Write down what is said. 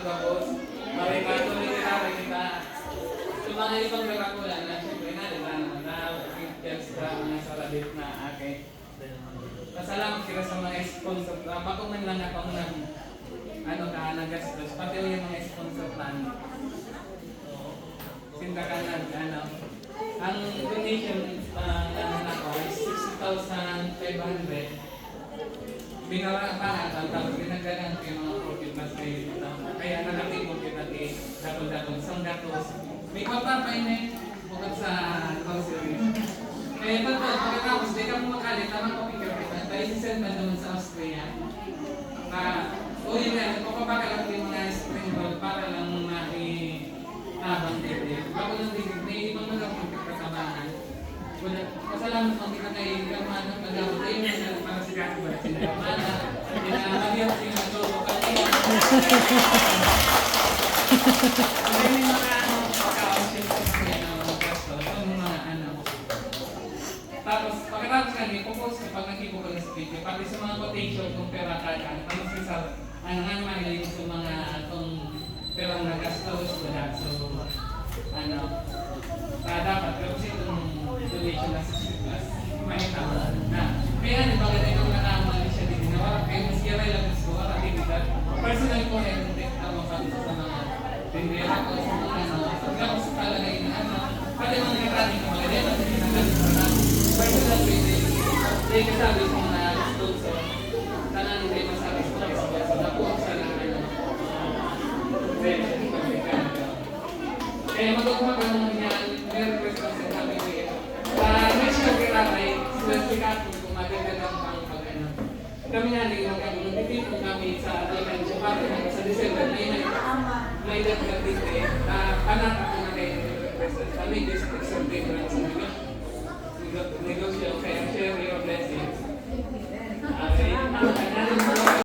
tapos marikato rin kita. So mga ibang nakakulan na siyempre na mga saradit na akin. Pasalamat kita sa mga sponsor. Pakuman lang ako ng nagastos. Pati yung mga sponsor plan. Sindakan ang donation nako is 60,500. Binaraan pa natin, tapos ginagalang ko yung mga profit mas kayo dito. Kaya nakatipon kita dakon-dakon, isang datos. May papapay na bukod sa groceries. Kaya pagkatapos, di ka mo makalit, tamang papikir kita. Tayo sisend man naman sa Austria. Yun nga, papapakalat yung mga spring roll para lang habang dito. Bago lang dito, may ibang mga pagkakasabahan. Pasalamat ang kita kay Gamana, pag-abot kayo na para si Kasi ba sila Gamana, pinahagyan ko yung nagturo kanina. May mga pagka-option sa mga gasto, yung mga Tapos, pagkatapos kami, pupos kapag nakipo ka sa video, pati sa mga quotation kung pera ka, tapos sa magaling sa mga itong perang nagastos, so, dapat, pero kasi itong donation na 60 plus, may tama na. Kaya bagay na nakamali siya din, na kaya mas kaya lang gusto, personal ko na yung tama pa sa mga tindera ko, sa mga pagkakos sa talaga yung pati mga nakating ka magaling, at pinagalit ko na personal ko yung hindi kasabi sa mga sponsor, tanang hindi masabi sa mga sponsor, nakuha sa lang kaya magkakuma ka naman yan, may request ko sa sabi ko yun. Next na kirakay, swerte kung magaganda ang pag-ano. Kami nga nagtitipon kami sa Alcancio, para sa December, may dagdag dito eh. Anak ako na kayo request. Kami, this is December, sa negosyo. Kaya